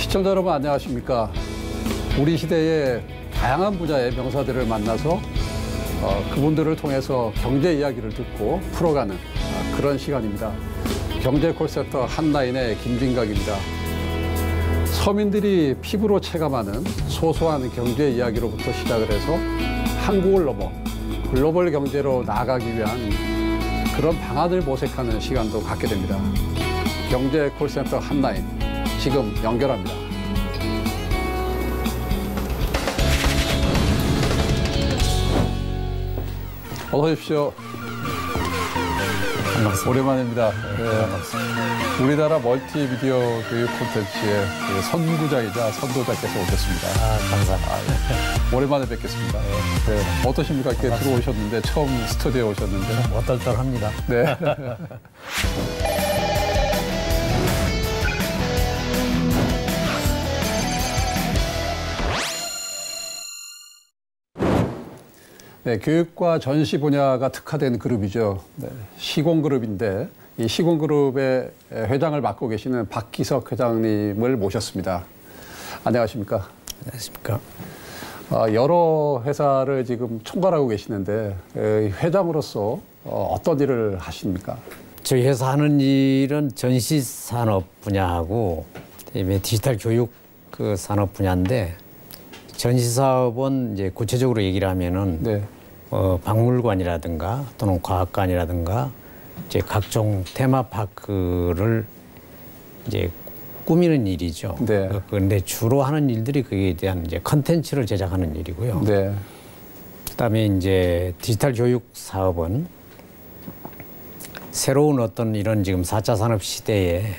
시청자 여러분 안녕하십니까. 우리 시대의 다양한 분야의 명사들을 만나서 그분들을 통해서 경제 이야기를 듣고 풀어가는 그런 시간입니다. 경제 콜센터 한라인의 김진각입니다. 서민들이 피부로 체감하는 소소한 경제 이야기로부터 시작을 해서 한국을 넘어 글로벌 경제로 나아가기 위한 그런 방안을 모색하는 시간도 갖게 됩니다. 경제 콜센터 한라인 지금 연결합니다. 어서 오십시오. 반갑습니다. 오랜만입니다. 네. 우리나라 멀티미디어 교육 콘텐츠의 선구자이자 선도자께서 오셨습니다. 감사합니다. 네. 오랜만에 뵙겠습니다. 네. 어떠십니까? 이렇게 들어오셨는데, 처음 스튜디오에 오셨는데. 어떨떨합니다. 네. 네, 교육과 전시 분야가 특화된 그룹이죠. 네, 시공그룹인데 이 시공그룹의 회장을 맡고 계시는 박기석 회장님을 모셨습니다. 안녕하십니까? 안녕하십니까? 여러 회사를 지금 총괄하고 계시는데 회장으로서 어떤 일을 하십니까? 저희 회사 하는 일은 전시 산업 분야하고 디지털 교육 그 산업 분야인데 전시 사업은 이제 구체적으로 얘기를 하면은 네. 박물관이라든가 또는 과학관이라든가 이제 각종 테마파크를 이제 꾸미는 일이죠. 네. 그런데 주로 하는 일들이 그에 대한 이제 컨텐츠를 제작하는 일이고요. 네. 그다음에 이제 디지털 교육 사업은 새로운 어떤 이런 지금 4차 산업 시대에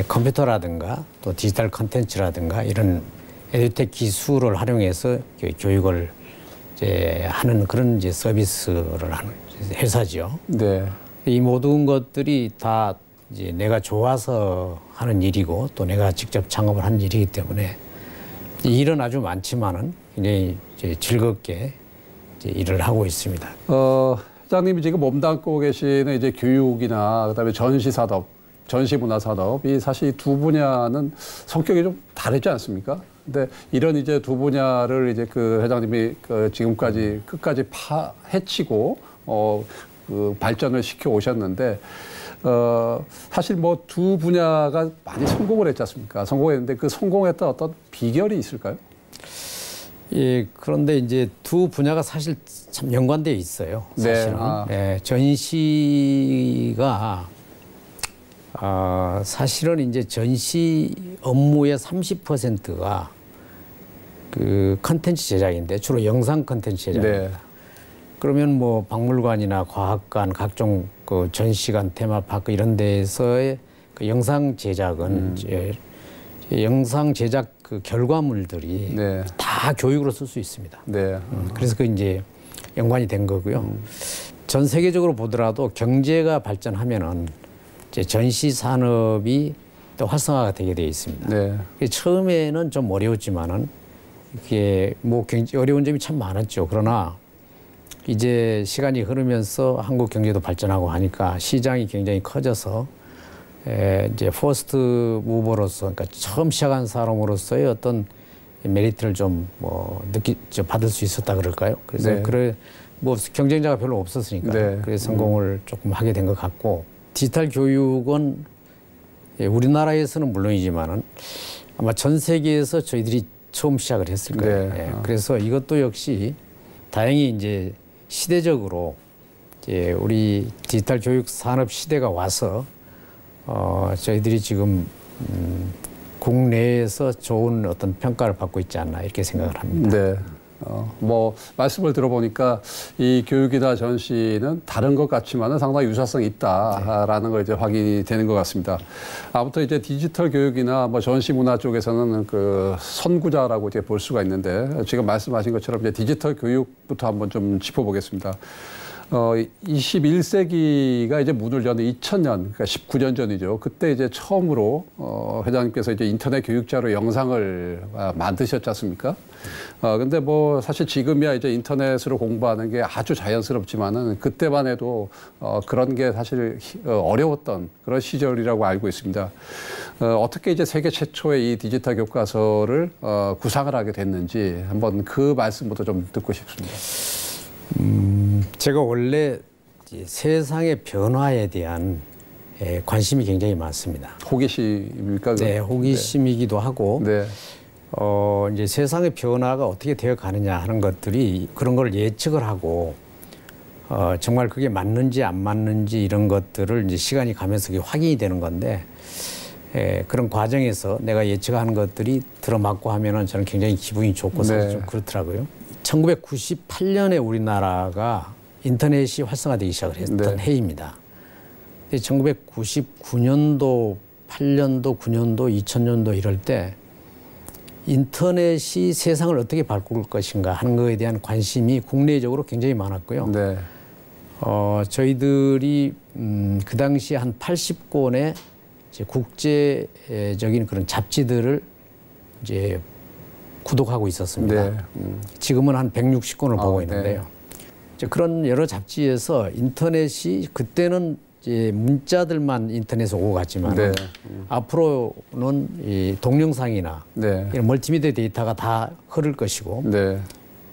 컴퓨터라든가 또 디지털 컨텐츠라든가 이런 에듀텍 기술을 활용해서 교육을 이제 하는 그런 이제 서비스를 하는 회사죠. 네. 이 모든 것들이 다 이제 내가 좋아서 하는 일이고 또 내가 직접 창업을 한 일이기 때문에 이 일은 아주 많지만은 굉장히 이제 즐겁게 이제 일을 하고 있습니다. 회장님이 지금 몸담고 계시는 이제 교육이나 그다음에 전시 산업, 전시 문화 산업 이 사실 두 분야는 성격이 좀 다르지 않습니까? 근데 이런 이제 두 분야를 이제 그 회장님이 지금까지 끝까지 파헤치고 그 발전을 시켜 오셨는데 사실 뭐 두 분야가 많이 성공을 했지 않습니까? 성공했는데 그 성공했던 어떤 비결이 있을까요? 예, 그런데 이제 두 분야가 사실 참 연관되어 있어요. 사실은. 네. 전시가 사실은 이제 전시 업무의 30%가 그 컨텐츠 제작인데 주로 영상 컨텐츠 제작입니다. 네. 그러면 뭐 박물관이나 과학관, 각종 그 전시관, 테마파크 이런 데서의 그 영상 제작은 이제 영상 제작 그 결과물들이 네. 다 교육으로 쓸 수 있습니다. 네. 그래서 그 이제 연관이 된 거고요. 전 세계적으로 보더라도 경제가 발전하면은 이제 전시 산업이 또 활성화가 되게 되어 있습니다. 네. 처음에는 좀 어려웠지만은 이게 뭐 굉장히 어려운 점이 참 많았죠. 그러나 이제 시간이 흐르면서 한국 경제도 발전하고 하니까 시장이 굉장히 커져서 이제 퍼스트 무버로서 그러니까 처음 시작한 사람으로서의 어떤 메리트를 좀 뭐 받을 수 있었다 그럴까요? 그래서 네. 그래 뭐 경쟁자가 별로 없었으니까 네. 그래서 성공을 조금 하게 된 것 같고. 디지털 교육은 우리나라에서는 물론이지만은 아마 전 세계에서 저희들이 처음 시작을 했을 거예요. 네. 그래서 이것도 역시 다행히 이제 시대적으로 이제 우리 디지털 교육 산업 시대가 와서 저희들이 지금 국내에서 좋은 어떤 평가를 받고 있지 않나 이렇게 생각을 합니다. 네. 뭐 말씀을 들어보니까 이 교육이나 전시는 다른 것 같지만은 상당히 유사성이 있다라는 거 이제 확인이 되는 것 같습니다. 아무튼 이제 디지털 교육이나 뭐 전시 문화 쪽에서는 그 선구자라고 이제 볼 수가 있는데 지금 말씀하신 것처럼 이제 디지털 교육부터 한번 좀 짚어보겠습니다. 21세기가 이제 문을 여는 2000년, 그러니까 19년 전이죠. 그때 이제 처음으로 회장님께서 이제 인터넷 교육자로 영상을 만드셨지 않습니까? 근데 뭐 사실 지금이야 이제 인터넷으로 공부하는 게 아주 자연스럽지만은 그때만 해도 그런 게 사실 어려웠던 그런 시절이라고 알고 있습니다. 어떻게 이제 세계 최초의 이 디지털 교과서를 구상을 하게 됐는지 한번 그 말씀부터 좀 듣고 싶습니다. 제가 원래 세상의 변화에 대한 관심이 굉장히 많습니다. 호기심입니까? 네, 호기심이기도 하고, 네. 이제 세상의 변화가 어떻게 되어 가느냐 하는 것들이 그런 걸 예측을 하고, 정말 그게 맞는지 안 맞는지 이런 것들을 이제 시간이 가면서 그게 확인이 되는 건데, 그런 과정에서 내가 예측하는 것들이 들어맞고 하면은 저는 굉장히 기분이 좋고 사실 좀 그렇더라고요. 1998년에 우리나라가 인터넷이 활성화되기 시작을 했던 해입니다. 1999년도, 8년도, 9년도, 2000년도 이럴 때 인터넷이 세상을 어떻게 바꿀 것인가 하는 것에 대한 관심이 국내적으로 굉장히 많았고요. 네. 저희들이 그 당시에 한 80권의 이제 국제적인 그런 잡지들을 이제 구독하고 있었습니다. 네. 지금은 한 160권을 보고 있는데요. 이제 그런 여러 잡지에서 인터넷이 그때는 이제 문자들만 인터넷에 오고 갔지만 앞으로는 이 동영상이나 이런 멀티미디어 데이터가 다 흐를 것이고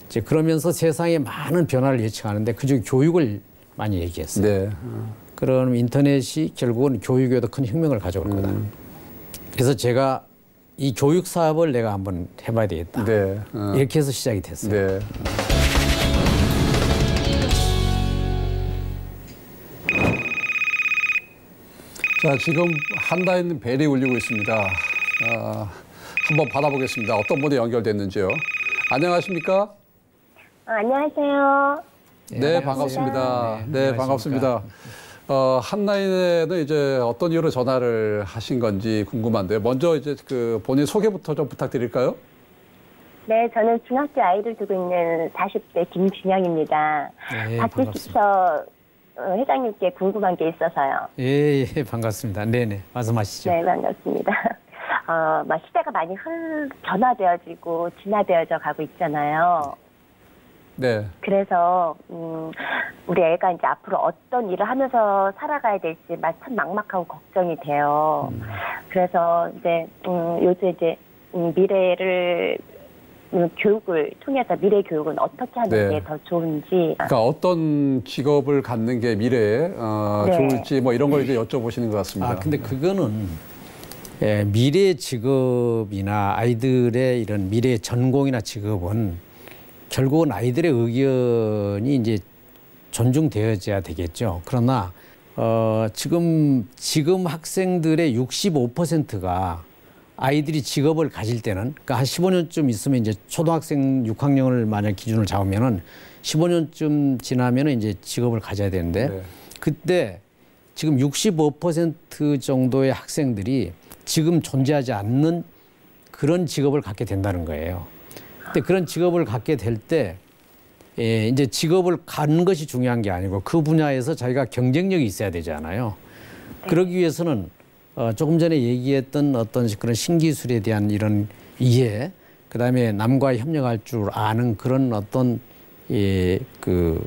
이제 그러면서 세상에 많은 변화를 예측하는데 그중에 교육을 많이 얘기했어요. 그럼 인터넷이 결국은 교육에도 큰 혁명을 가져올 거다. 그래서 제가 이 교육 사업을 내가 한번 해봐야 되겠다. 이렇게 해서 시작이 됐어요. 자, 지금 한다에 있는 벨이 울리고 있습니다. 한번 받아보겠습니다. 어떤 분이 연결됐는지요. 안녕하십니까? 안녕하세요. 네, 반갑습니다. 네, 반갑습니다. 한나인에는 이제 어떤 이유로 전화를 하신 건지 궁금한데요. 먼저 이제 그 본인 소개부터 좀 부탁드릴까요? 네, 저는 중학교 아이를 두고 있는 40대 김진영입니다. 받으시면서 회장님께 궁금한 게 있어서요. 예, 반갑습니다. 네네, 말씀하시죠. 네, 반갑습니다. 시대가 많이 변화되어지고 진화되어져 가고 있잖아요. 네. 그래서 우리 애가 이제 앞으로 어떤 일을 하면서 살아가야 될지 참 막막하고 걱정이 돼요. 그래서 이제 요새 이제 미래를 교육을 통해서 미래 교육은 어떻게 하는 게 더 좋은지. 그러니까 어떤 직업을 갖는 게 미래에 좋을지 뭐 이런 걸 이제 여쭤보시는 것 같습니다. 근데 그거는 미래 직업이나 아이들의 이런 미래 전공이나 직업은 결국은 아이들의 의견이 이제 존중되어져야 되겠죠. 그러나 지금 학생들의 65%가 아이들이 직업을 가질 때는 그러니까 한 15년쯤 있으면 이제 초등학생 6학년을 만약 기준을 잡으면은 15년쯤 지나면은 이제 직업을 가져야 되는데 그때 지금 65% 정도의 학생들이 지금 존재하지 않는 그런 직업을 갖게 된다는 거예요. 근데 그런 직업을 갖게 될 때 이제 직업을 갖는 것이 중요한 게 아니고 그 분야에서 자기가 경쟁력이 있어야 되잖아요. 그러기 위해서는 조금 전에 얘기했던 어떤 그런 신기술에 대한 이런 이해, 그다음에 남과 협력할 줄 아는 그런 어떤 그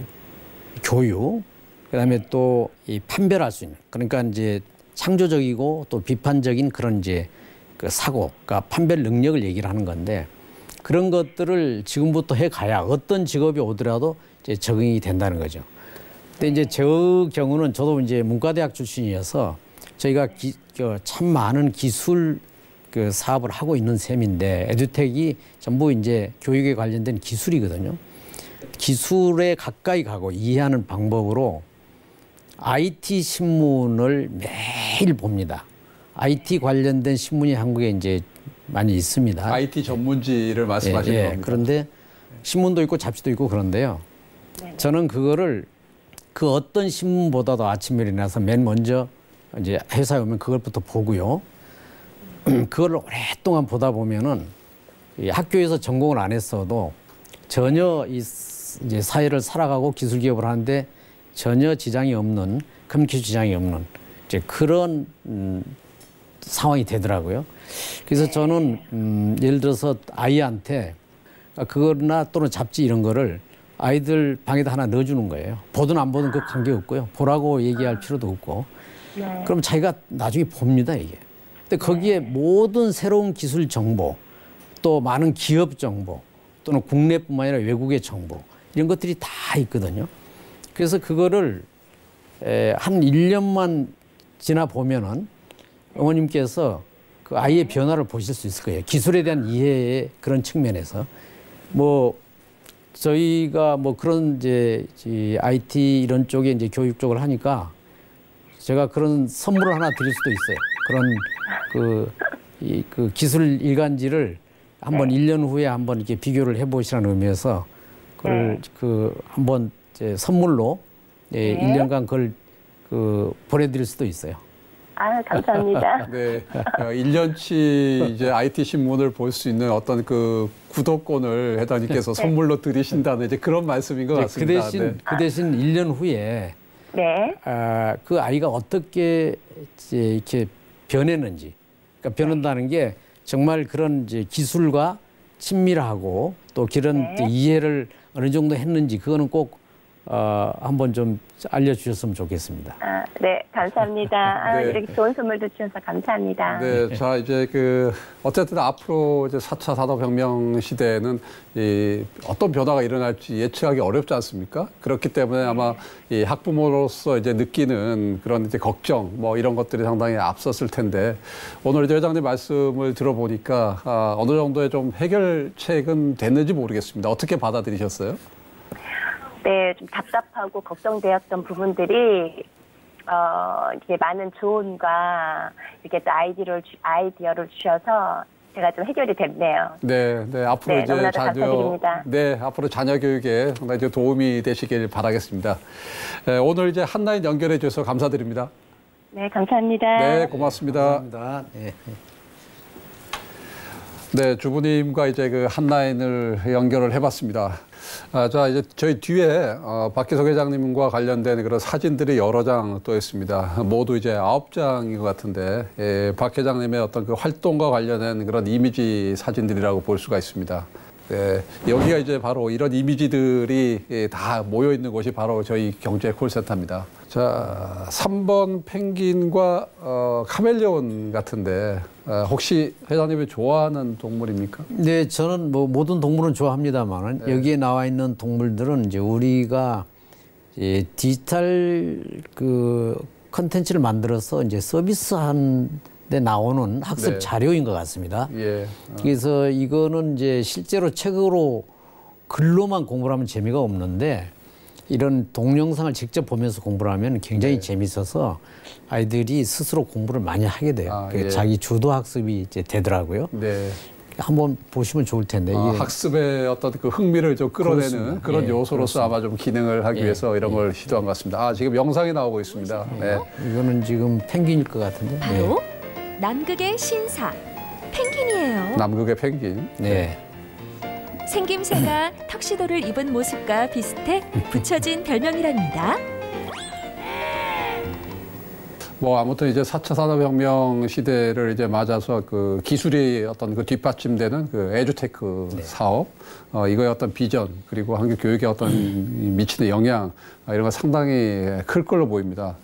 교육, 그다음에 또 이 판별할 수 있는 그러니까 이제 창조적이고 또 비판적인 그런 이제 그 사고, 그러니까 판별 능력을 얘기를 하는 건데 그런 것들을 지금부터 해 가야 어떤 직업이 오더라도 이제 적응이 된다는 거죠. 근데 이제 저 경우는 저도 이제 문과대학 출신이어서 저희가 참 많은 기술 그 사업을 하고 있는 셈인데 에듀텍이 전부 이제 교육에 관련된 기술이거든요. 기술에 가까이 가고 이해하는 방법으로 IT 신문을 매일 봅니다. IT 관련된 신문이 한국에 이제 많이 있습니다. IT 전문지를 말씀하시는 겁니다. 그런데 신문도 있고 잡지도 있고 그런데요. 저는 그거를 그 어떤 신문보다도 아침에 일어나서 맨 먼저 이제 회사에 오면 그걸부터 보고요. 그걸 오랫동안 보다 보면은 학교에서 전공을 안 했어도 전혀 이제 사회를 살아가고 기술 기업을 하는데 전혀 지장이 없는 커뮤니케이션 지장이 없는 이제 그런 상황이 되더라고요. 그래서 저는 예를 들어서 아이한테 그거나 또는 잡지 이런 거를 아이들 방에다 하나 넣어주는 거예요. 보든 안 보든 그 관계 없고요. 보라고 얘기할 필요도 없고. 네. 그럼 자기가 나중에 봅니다, 이게. 근데 거기에 모든 새로운 기술 정보, 또 많은 기업 정보, 또는 국내뿐만 아니라 외국의 정보, 이런 것들이 다 있거든요. 그래서 그거를 한 1년만 지나 보면은 어머님께서 그 아이의 변화를 보실 수 있을 거예요. 기술에 대한 이해의 그런 측면에서. 뭐, 저희가 뭐 그런 이제 IT 이런 쪽에 이제 교육 쪽을 하니까 제가 그런 선물을 하나 드릴 수도 있어요. 그런 그 기술 일간지를 한번 1년 후에 한번 이렇게 비교를 해보시라는 의미에서 그걸 한번 이제 선물로 1년간 그걸 보내드릴 수도 있어요. 아, 감사합니다. 네, 1년치 이제 IT 신문을 볼 수 있는 어떤 그 구독권을 회장님께서 선물로 드리신다는 이제 그런 말씀인 것 같습니다. 그 대신 1년 후에 네. 그 아이가 어떻게 이제 이렇게 변했는지, 그러니까 변한다는 게 정말 그런 이제 기술과 친밀하고 또 그런 이해를 어느 정도 했는지 그거는 꼭 한번 좀 알려주셨으면 좋겠습니다. 아, 네, 감사합니다. 네. 이렇게 좋은 선물도 주셔서 감사합니다. 네, 자 이제 어쨌든 앞으로 이제 4차 산업혁명 시대에는 어떤 변화가 일어날지 예측하기 어렵지 않습니까? 그렇기 때문에 아마 이 학부모로서 이제 느끼는 그런 이제 걱정 뭐 이런 것들이 상당히 앞섰을 텐데 오늘 이제 회장님 말씀을 들어보니까 어느 정도의 좀 해결책은 됐는지 모르겠습니다. 어떻게 받아들이셨어요? 네, 좀 답답하고 걱정되었던 부분들이 이렇게 많은 조언과 이렇게 또 아이디어를 주셔서 제가 좀 해결이 됐네요. 네, 네 앞으로 네, 이제 너무나도 감사드립니다. 네 앞으로 자녀 교육에 상당히 좀 도움이 되시길 바라겠습니다. 네, 오늘 이제 한라인 연결해 주셔서 감사드립니다. 네, 감사합니다. 네, 고맙습니다. 감사합니다. 네. 네, 주부님과 이제 그 한라인을 연결을 해봤습니다. 자, 이제 저희 뒤에 박기석 회장님과 관련된 그런 사진들이 여러 장 또 있습니다. 모두 이제 9장인 것 같은데, 박 회장님의 어떤 그 활동과 관련된 그런 이미지 사진들이라고 볼 수가 있습니다. 네, 여기가 이제 바로 이런 이미지들이 다 모여 있는 곳이 바로 저희 경제 콜센터입니다. 자, 3번 펭귄과 카멜레온 같은데 혹시 회장님이 좋아하는 동물입니까? 네, 저는 뭐 모든 동물은 좋아합니다만 여기에 나와 있는 동물들은 이제 우리가 이제 디지털 그 컨텐츠를 만들어서 이제 서비스한 데 나오는 학습 자료인 것 같습니다. 예. 그래서 이거는 이제 실제로 책으로 글로만 공부를 하면 재미가 없는데 이런 동영상을 직접 보면서 공부를 하면 굉장히 재밌어서 아이들이 스스로 공부를 많이 하게 돼요. 자기 주도 학습이 이제 되더라고요. 네. 한번 보시면 좋을 텐데. 이게 학습의 어떤 그 흥미를 좀 끌어내는 그렇습니다. 그런 요소로서 그렇습니다. 아마 좀 기능을 하기 위해서 이런 걸 시도한 것 같습니다. 지금 영상이 나오고 있습니다. 네. 이거는 지금 펭귄일 것 같은데. 바로 남극의 신사 펭귄이에요. 남극의 펭귄. 네. 생김새가 턱시도를 입은 모습과 비슷해 붙여진 별명이랍니다. 뭐 아무튼 이제 4차 산업혁명 시대를 이제 맞아서 그 기술이 어떤 그 뒷받침되는 그 에듀테크 사업, 이거의 어떤 비전 그리고 한국 교육에 어떤 미치는 영향 이런 거 상당히 클 걸로 보입니다.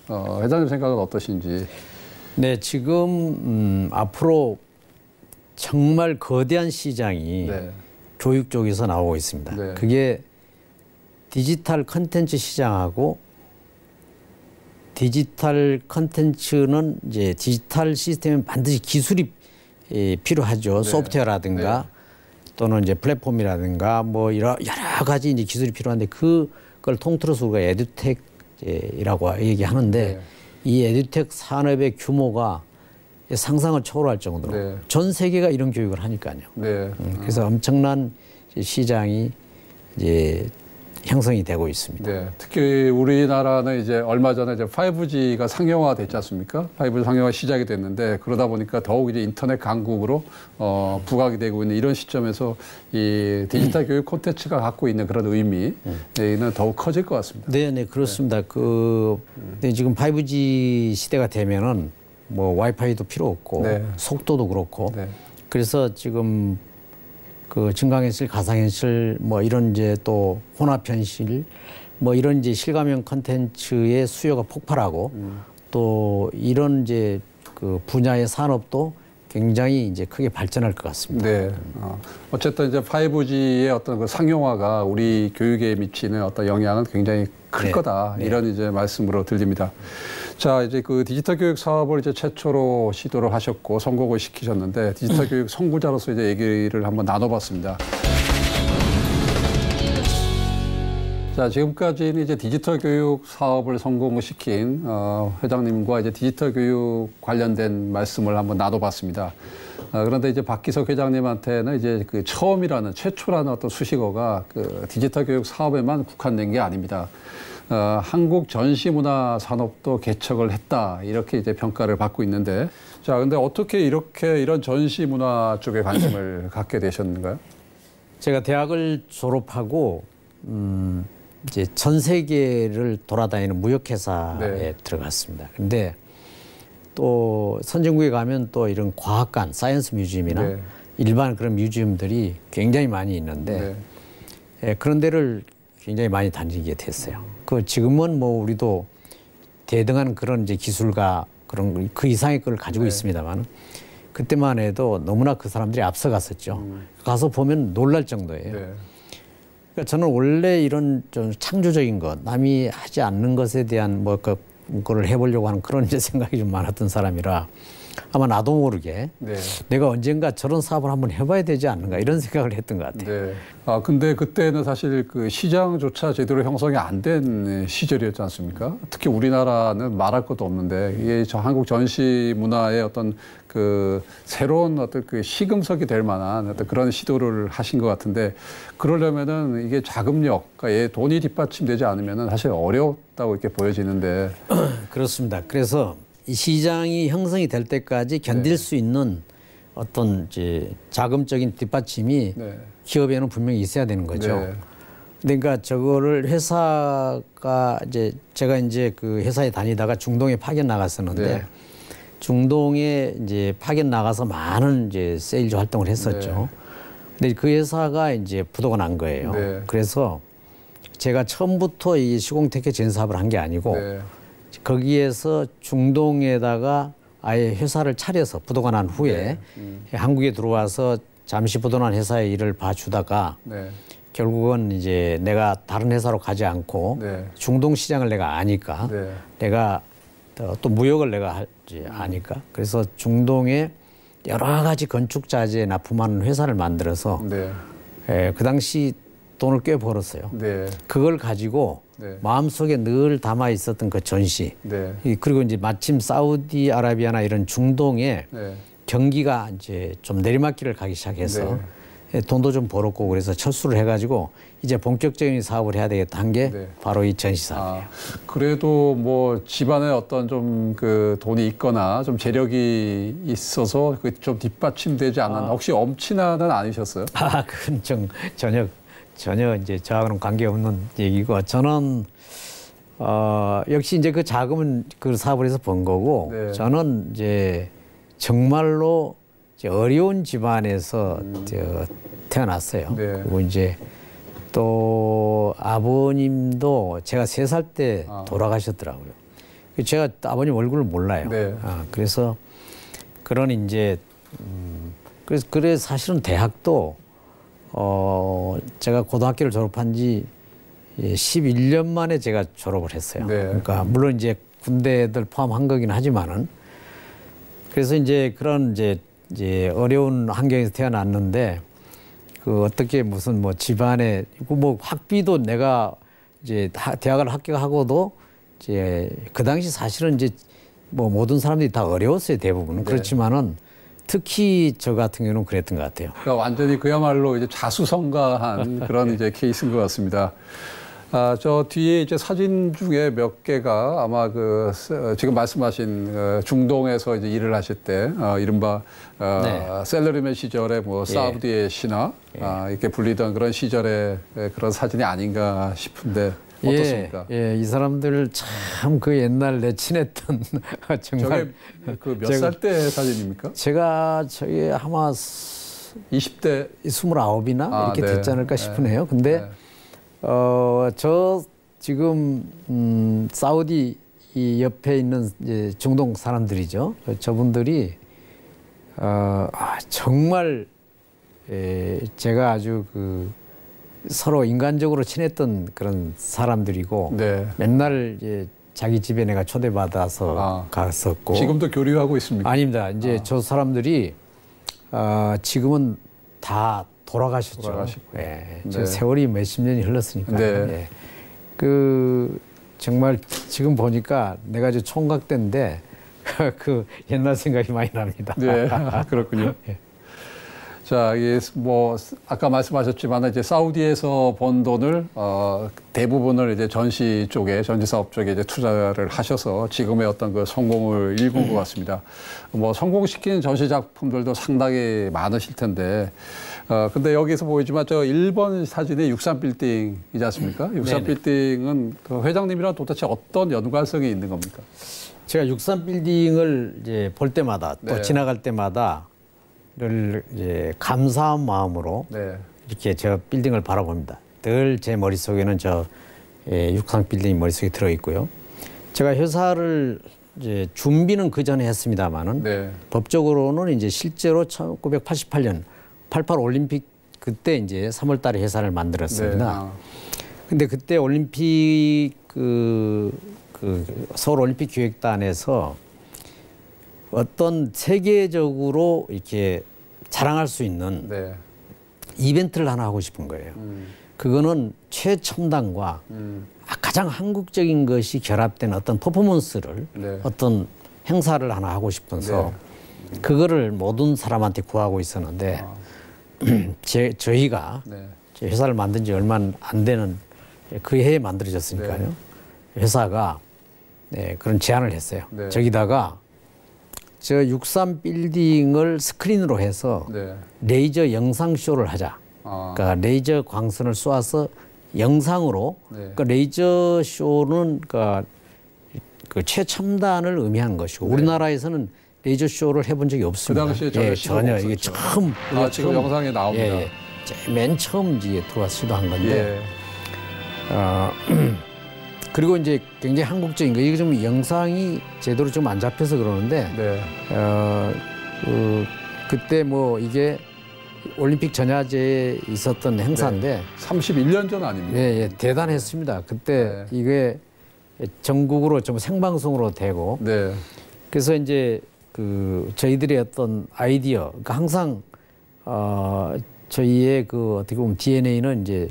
회장님 생각은 어떠신지? 네, 지금 앞으로 정말 거대한 시장이 교육 쪽에서 나오고 있습니다. 네. 그게 디지털 컨텐츠 시장하고 디지털 컨텐츠는 이제 디지털 시스템에 반드시 기술이 필요하죠. 소프트웨어라든가 또는 이제 플랫폼이라든가 뭐 여러 가지 이제 기술이 필요한데 그걸 통틀어서 우리가 에듀텍이라고 얘기하는데 이 에듀텍 산업의 규모가 상상을 초월할 정도로 전 세계가 이런 교육을 하니까요. 그래서 엄청난 시장이 이제 형성이 되고 있습니다. 네, 특히 우리나라는 이제 얼마 전에 이제 5G가 상용화 됐지 않습니까? 5G 상용화 시작이 됐는데 그러다 보니까 더욱 이제 인터넷 강국으로 부각이 되고 있는 이런 시점에서 이 디지털 교육 콘텐츠가 갖고 있는 그런 의미는 더욱 커질 것 같습니다. 네, 네, 그렇습니다. 네, 지금 5G 시대가 되면은 뭐 와이파이도 필요 없고 네. 속도도 그렇고 네. 그래서 지금 그 증강현실, 가상현실 뭐 이런 이제 또 혼합현실 뭐 이런 이제 실감형 콘텐츠의 수요가 폭발하고 또 이런 이제 그 분야의 산업도 굉장히 이제 크게 발전할 것 같습니다. 네. 어쨌든 이제 5G의 어떤 그 상용화가 우리 교육에 미치는 어떤 영향은 굉장히 클 네. 거다. 이런 이제 말씀으로 들립니다. 자, 이제 그 디지털 교육 사업을 이제 최초로 시도를 하셨고 성공을 시키셨는데 디지털 교육 선구자로서 이제 얘기를 한번 나눠봤습니다. 자, 지금까지는 이제 디지털 교육 사업을 성공을 시킨 회장님과 이제 디지털 교육 관련된 말씀을 한번 나눠봤습니다. 그런데 이제 박기석 회장님한테는 이제 그 처음이라는 최초라는 어떤 수식어가 그 디지털 교육 사업에만 국한된 게 아닙니다. 한국 전시문화 산업도 개척을 했다 이렇게 이제 평가를 받고 있는데 자, 근데 어떻게 이렇게 이런 전시문화 쪽에 관심을 갖게 되셨는가요? 제가 대학을 졸업하고 이제 전 세계를 돌아다니는 무역회사에 네. 들어갔습니다. 근데 또 선진국에 가면 또 이런 과학관, 사이언스 뮤지엄이나 네. 일반 그런 뮤지엄들이 굉장히 많이 있는데 네. 예, 그런 데를 굉장히 많이 다니게 됐어요. 그 지금은 뭐 우리도 대등한 그런 이제 기술과 그런 그 이상의 걸 가지고 네. 있습니다만 그때만 해도 너무나 그 사람들이 앞서갔었죠. 가서 보면 놀랄 정도예요. 네. 그러니까 저는 원래 이런 좀 창조적인 것, 남이 하지 않는 것에 대한 뭐 그거를 해보려고 하는 그런 이제 생각이 좀 많았던 사람이라 아마 나도 모르게 네. 내가 언젠가 저런 사업을 한번 해봐야 되지 않는가 이런 생각을 했던 것 같아요. 네. 근데 그때는 사실 그 시장조차 제대로 형성이 안 된 시절이었지 않습니까? 특히 우리나라는 말할 것도 없는데 이게 저 한국 전시 문화의 어떤 그 새로운 어떤 그 시금석이 될 만한 어떤 그런 시도를 하신 것 같은데 그러려면은 이게 자금력, 그러니까 돈이 뒷받침되지 않으면은 사실 어렵다고 이렇게 보여지는데. 그렇습니다. 그래서 이 시장이 형성이 될 때까지 견딜 네. 수 있는 어떤 이제 자금적인 뒷받침이 네. 기업에는 분명히 있어야 되는 거죠. 네. 그러니까 저거를 회사가 이제 제가 이제 그 회사에 다니다가 중동에 파견 나갔었는데 네. 중동에 이제 파견 나가서 많은 이제 세일즈 활동을 했었죠. 근데 그 회사가 이제 부도가 난 거예요. 네. 그래서 제가 처음부터 이 시공태케 전 사업을 한 게 아니고 네. 거기에서 중동에다가 아예 회사를 차려서 부도가 난 후에 한국에 들어와서 잠시 부도난 회사의 일을 봐주다가 네. 결국은 이제 내가 다른 회사로 가지 않고 네. 중동 시장을 내가 아니까 네. 내가 또 무역을 내가 할지 아니까 그래서 중동에 여러 가지 건축 자재에 납품하는 회사를 만들어서 네. 그 당시 돈을 꽤 벌었어요. 네. 그걸 가지고 네. 마음속에 늘 담아 있었던 그 전시 네. 그리고 이제 마침 사우디아라비아나 이런 중동에 네. 경기가 이제 좀 내리막길을 가기 시작해서 돈도 좀 벌었고 그래서 철수를 해가지고 이제 본격적인 사업을 해야 되겠다 한 게 네. 바로 이 전시 사업이에요. 그래도 뭐 집안에 어떤 좀 그 돈이 있거나 좀 재력이 있어서 그 좀 뒷받침되지 않았나 혹시 엄친아는 아니셨어요? 그건 좀 전혀 이제 저하고는 관계없는 얘기고 저는 역시 이제 그 자금은 그 사업을 해서 번 거고 네. 저는 이제 정말로 이제 어려운 집안에서 태어났어요. 네. 그리고 이제 또 아버님도 제가 3살 때 돌아가셨더라고요. 제가 아버님 얼굴을 몰라요. 네. 그래서 그런 이제 그래서 사실은 대학도 제가 고등학교를 졸업한 지 11년 만에 제가 졸업을 했어요. 네. 그러니까 물론 이제 군대들 포함한 거긴 하지만은 그래서 이제 그런 이제 어려운 환경에서 태어났는데 그 어떻게 무슨 뭐 집안에 뭐 학비도 내가 이제 대학을 합격하고도 이제 그 당시 사실은 이제 뭐 모든 사람들이 다 어려웠어요 대부분은. 네. 그렇지만은 특히 저 같은 경우는 그랬던 것 같아요. 그러니까 완전히 그야말로 이제 자수성가한 그런 이제 케이스인 것 같습니다. 저 뒤에 이제 사진 중에 몇 개가 아마 지금 말씀하신 중동에서 이제 일을 하실 때 이른바 셀러리맨 시절에 뭐 사우디의 신화 이렇게 불리던 그런 시절의 그런 사진이 아닌가 싶은데 어떻습니까? 예, 이 사람들 참 그 옛날 내 친했던 정말 그 몇 살 때 사진입니까? 제가 저희 아마 20대 29이나 이렇게 네. 됐지 않을까 싶으네요. 근데 저 지금 사우디 이 옆에 있는 이제 중동 사람들이죠. 저분들이 정말 제가 아주 서로 인간적으로 친했던 그런 사람들이고 네. 맨날 이제 자기 집에 내가 초대받아서 갔었고. 지금도 교류하고 있습니까? 아닙니다. 이제 저 사람들이 지금은 다 돌아가셨죠. 돌아가시고. 예. 네. 세월이 몇십 년이 흘렀으니까. 네. 예. 정말 지금 보니까 내가 이제 총각 때인데 그 옛날 생각이 많이 납니다. 네, 그렇군요. 예. 자, 이게 뭐 아까 말씀하셨지만 이제 사우디에서 번 돈을 대부분을 이제 전시 사업 쪽에 이제 투자를 하셔서 지금의 어떤 그 성공을 일군 것 같습니다. 뭐 성공시킨 전시 작품들도 상당히 많으실 텐데, 근데 여기서 보이지만 저 1번 사진이 63빌딩이지 않습니까? 63빌딩은 그 회장님이랑 도대체 어떤 연관성이 있는 겁니까? 제가 63빌딩을 이제 볼 때마다 또 네. 지나갈 때마다 를 이제 감사한 마음으로 네. 이렇게 저 빌딩을 바라봅니다. 늘 제 머릿속에는 저 63빌딩이 머릿속에 들어 있고요. 제가 회사를 이제 준비는 그 전에 했습니다만은 네. 법적으로는 이제 실제로 1988년 88 올림픽 그때 이제 3월 달에 회사를 만들었습니다. 네. 근데 그때 올림픽 서울 올림픽 기획단에서 어떤 세계적으로 이렇게 자랑할 수 있는 네. 이벤트를 하나 하고 싶은 거예요. 그거는 최첨단과 가장 한국적인 것이 결합된 어떤 퍼포먼스를 네. 어떤 행사를 하나 하고 싶어서 그거를 모든 사람한테 구하고 있었는데 저희가 네. 회사를 만든 지 얼마 안 되는 그 해에 만들어졌으니까요. 네. 회사가 그런 제안을 했어요. 네. 저기다가 저 63빌딩을 스크린으로 해서 네. 레이저 영상쇼를 하자. 그러니까 레이저 광선을 쏘아서 영상으로 그러니까 레이저 쇼는 그러니까 그 최첨단을 의미하는 것이고 우리나라에서는 레이저 쇼를 해본 적이 없습니다. 그 당시에 전혀 이게 처음 지금 영상에 나옵니다. 맨 처음 이제 들어와서 시도한 건데 예. 그리고 이제 굉장히 한국적인 거 이게 좀 영상이 제대로 좀 안 잡혀서 그러는데 네. 그때 뭐 이게 올림픽 전야제에 있었던 행사인데 31년 전 아닙니까? 예, 대단했습니다. 그때 이게 전국으로 좀 생방송으로 되고 네. 그래서 이제 저희들의 어떤 아이디어 그러니까 항상 저희의 어떻게 보면 DNA는 이제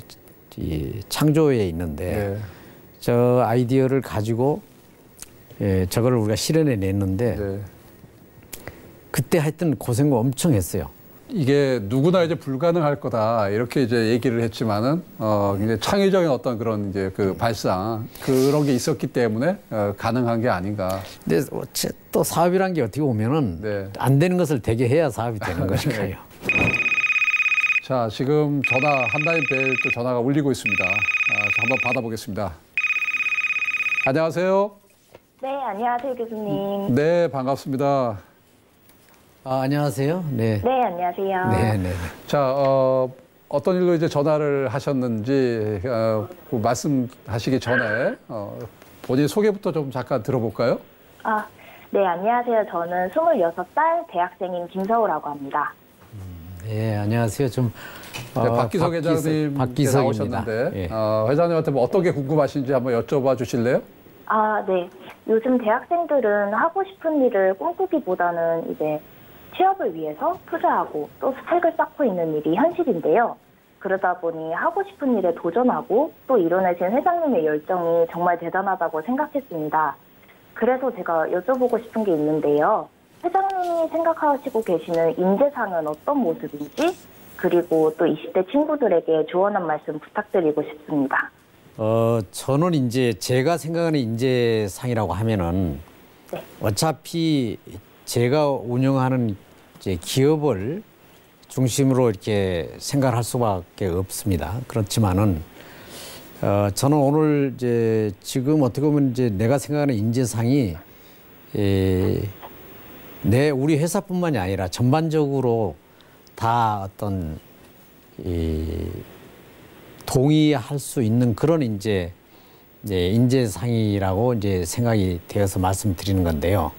이 창조에 있는데 저 아이디어를 가지고 저거를 우리가 실현해 냈는데 그때 하여튼 고생을 엄청 했어요. 이게 누구나 이제 불가능할 거다 이렇게 이제 얘기를 했지만은 굉장히 창의적인 어떤 그런 이제 발상 그런 게 있었기 때문에 가능한 게 아닌가. 근데 또 사업이란 게 어떻게 보면은 안 되는 것을 되게 해야 사업이 되는 거니까요. 자, 지금 한 라인 벨 또 전화가 울리고 있습니다. 한번 받아보겠습니다. 안녕하세요. 네, 안녕하세요, 교수님. 네, 반갑습니다. 안녕하세요. 네. 네, 안녕하세요. 네. 자, 어떤 일로 이제 전화를 하셨는지 말씀하시기 전에 본인 소개부터 좀 잠깐 들어볼까요? 네, 안녕하세요. 저는 26살 대학생인 김서우라고 합니다. 네, 안녕하세요. 박기석 회장님 나오셨는데 회장님한테 뭐 어떤 게 궁금하신지 한번 여쭤봐 주실래요? 네. 요즘 대학생들은 하고 싶은 일을 꿈꾸기보다는 이제 취업을 위해서 투자하고 또 스펙을 쌓고 있는 일이 현실인데요. 그러다 보니 하고 싶은 일에 도전하고 또 이뤄내신 회장님의 열정이 정말 대단하다고 생각했습니다. 그래서 제가 여쭤보고 싶은 게 있는데요. 회장님이 생각하시고 계시는 인재상은 어떤 모습인지 그리고 또 20대 친구들에게 조언 한 말씀 부탁드리고 싶습니다. 저는 이제 제가 생각하는 인재상이라고 하면은 네. 어차피 제가 운영하는 이제 기업을 중심으로 이렇게 생각할 수밖에 없습니다. 그렇지만은 저는 오늘 이제 지금 어떻게 보면 이제 내가 생각하는 인재상이 우리 회사뿐만이 아니라 전반적으로 다 어떤 동의할 수 있는 그런 인재상이라고 이제 생각이 되어서 말씀드리는 건데요.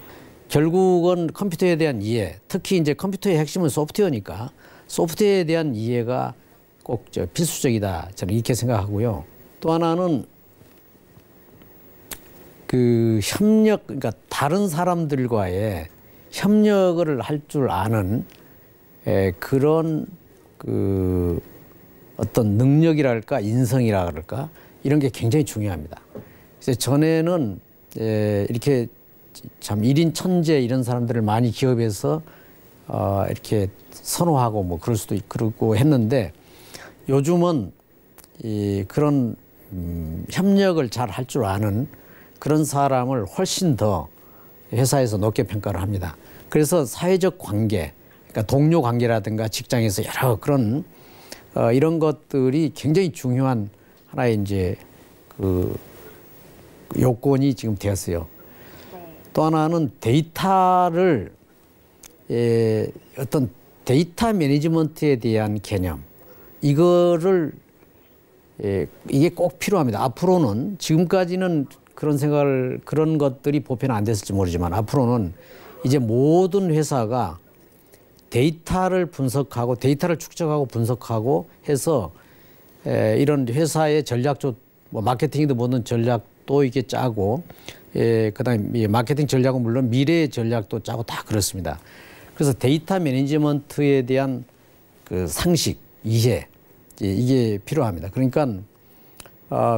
결국은 컴퓨터에 대한 이해, 특히 이제 컴퓨터의 핵심은 소프트웨어니까 소프트웨어에 대한 이해가 꼭 필수적이다. 저는 이렇게 생각하고요. 또 하나는 그 협력, 그러니까 다른 사람들과의 협력을 할 줄 아는 그런 그 어떤 능력이랄까 인성이라 그럴까 이런 게 굉장히 중요합니다. 그래서 전에는 이렇게 참 일인 천재 이런 사람들을 많이 기업에서 이렇게 선호하고 뭐 그럴 수도 그러고 했는데 요즘은 그런 협력을 잘 할 줄 아는 그런 사람을 훨씬 더 회사에서 높게 평가를 합니다. 그래서 사회적 관계, 그러니까 동료 관계라든가 직장에서 여러 그런 이런 것들이 굉장히 중요한 하나의 이제 그 요건이 지금 되었어요. 또 하나는 데이터를 어떤 데이터 매니지먼트에 대한 개념 이거를 이게 꼭 필요합니다. 앞으로는 지금까지는 그런 것들이 보편 안 됐을지 모르지만 앞으로는 이제 모든 회사가 데이터를 분석하고 데이터를 축적하고 분석하고 해서 이런 회사의 전략적 뭐 마케팅이든 뭐든 전략도 이게 짜고 그다음에 마케팅 전략은 물론 미래의 전략도 짜고 다 그렇습니다. 그래서 데이터 매니지먼트에 대한 그 상식, 이해 이게 필요합니다. 그러니까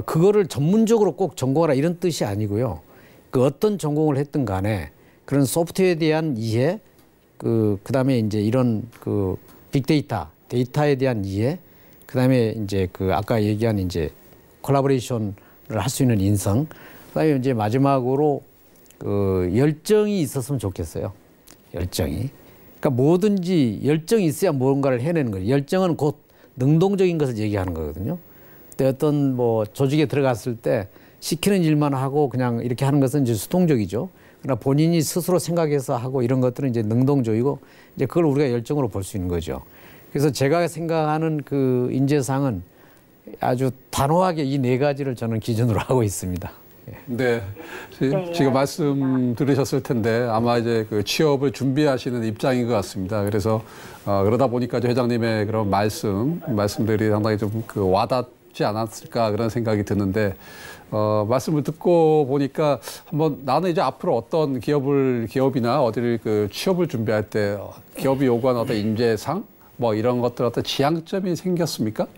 그거를 전문적으로 꼭 전공하라 이런 뜻이 아니고요. 그 어떤 전공을 했든 간에 그런 소프트웨어에 대한 이해, 그다음에 이제 이런 그 빅데이터, 데이터에 대한 이해, 그다음에 이제 그 아까 얘기한 이제 콜라보레이션을 할 수 있는 인성, 그다음에 이제 마지막으로 그 열정이 있었으면 좋겠어요. 열정이. 그러니까 뭐든지 열정이 있어야 뭔가를 해내는 거예요. 열정은 곧 능동적인 것을 얘기하는 거거든요. 근데 어떤 뭐 조직에 들어갔을 때 시키는 일만 하고 그냥 이렇게 하는 것은 이제 수동적이죠. 그러나 본인이 스스로 생각해서 하고 이런 것들은 이제 능동적이고 이제 그걸 우리가 열정으로 볼 수 있는 거죠. 그래서 제가 생각하는 그 인재상은 아주 단호하게 이 네 가지를 저는 기준으로 하고 있습니다. 네. 지금 말씀 들으셨을 텐데 아마 이제 그 취업을 준비하시는 입장인 것 같습니다. 그래서 그러다 보니까 이제 회장님의 그런 말씀들이 상당히 좀 그 와닿지 않았을까 그런 생각이 드는데 말씀을 듣고 보니까 한번 나는 이제 앞으로 어떤 기업이나 어디를 그 취업을 준비할 때 기업이 요구하는 어떤 인재상 뭐 이런 것들 어떤 지향점이 생겼습니까?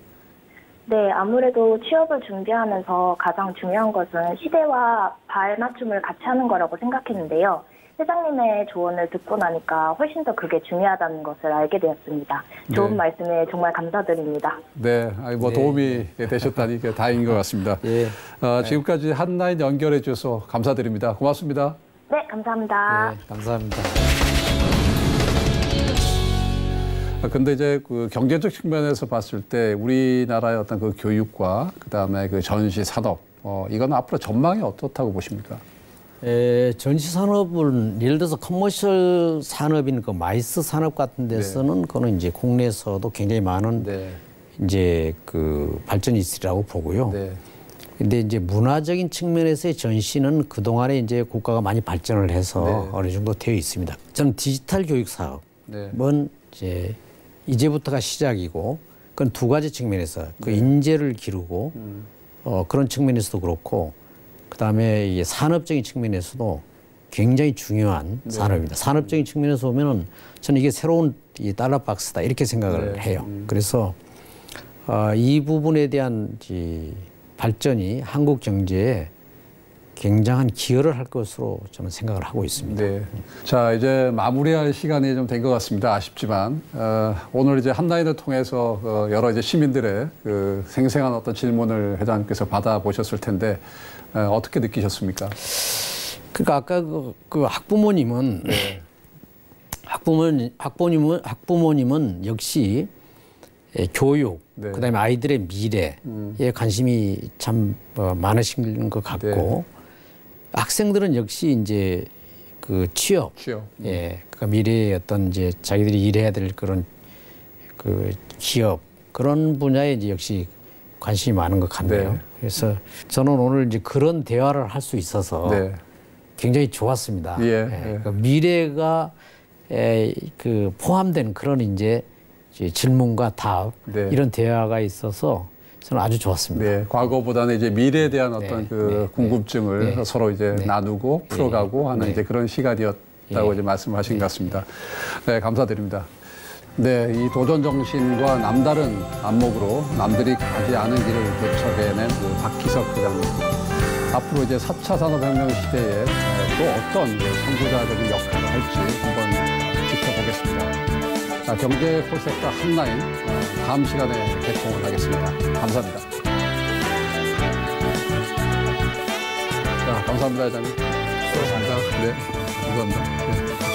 네, 아무래도 취업을 준비하면서 가장 중요한 것은 시대와 발맞춤을 같이 하는 거라고 생각했는데요. 회장님의 조언을 듣고 나니까 훨씬 더 그게 중요하다는 것을 알게 되었습니다. 좋은 네. 말씀에 정말 감사드립니다. 네, 뭐 도움이 되셨다니 다행인 것 같습니다. 예. 지금까지 한라인 연결해 주셔서 감사드립니다. 고맙습니다. 네, 감사합니다. 네, 감사합니다. 근데 이제 그 경제적 측면에서 봤을 때 우리나라의 어떤 그 교육과 그다음에 그 전시 산업 이건 앞으로 전망이 어떻다고 보십니까? 전시 산업은 예를 들어서 커머셜 산업인 그 마이스 산업 같은 데서는 그거는 이제 국내에서도 굉장히 많은 이제 그 발전이 있으리라고 보고요. 근데 이제 문화적인 측면에서의 전시는 그동안에 이제 국가가 많이 발전을 해서 어느 정도 되어 있습니다. 저는 디지털 교육 사업은 이제부터가 시작이고 그건 두 가지 측면에서 그 인재를 기르고 그런 측면에서도 그렇고 그다음에 이 산업적인 측면에서도 굉장히 중요한 산업입니다. 산업적인 측면에서 보면은 저는 이게 새로운 이 달러 박스다 이렇게 생각을 해요. 그래서 이 부분에 대한 발전이 한국 경제에 굉장한 기여를 할 것으로 저는 생각을 하고 있습니다. 네. 자, 이제 마무리할 시간이 좀 된 것 같습니다. 아쉽지만 오늘 이제 한라인을 통해서 여러 이제 시민들의 그 생생한 어떤 질문을 회장님께서 받아보셨을 텐데 어떻게 느끼셨습니까? 그러니까 아까 그 학부모님은 네. 학부모님은 역시 교육, 네. 그다음에 아이들의 미래에 관심이 참 많으신 것 같고 학생들은 역시 이제 그 취업, 예, 그 미래의 어떤 이제 자기들이 일해야 될 그런 그 기업 그런 분야에 이제 역시 관심이 많은 것 같네요. 네. 그래서 저는 오늘 이제 그런 대화를 할 수 있어서 네. 굉장히 좋았습니다. 예, 예, 예. 그 미래가 그 포함된 그런 이제 질문과 답 네. 이런 대화가 있어서 저는 아주 좋았습니다. 네, 과거보다는 이제 미래에 대한 어떤 네, 그 네, 궁금증을 네. 서로 이제 네. 나누고 풀어가고 하는 네. 이제 그런 시간이었다고 네. 이제 말씀하신 것 같습니다. 네, 감사드립니다. 네, 이 도전 정신과 남다른 안목으로 남들이 가지 않은 길을 개척해낸 그 박희석 회장님. 앞으로 이제 4차 산업혁명 시대에 또 어떤 선구자적인 역할을 할지 한번 지켜보겠습니다. 자, 경제 폴셋과 한라인 다음 시간에 개통을 하겠습니다. 감사합니다. 자, 감사합니다, 회장님. 감사합니다. 네, 감사합니다. 네.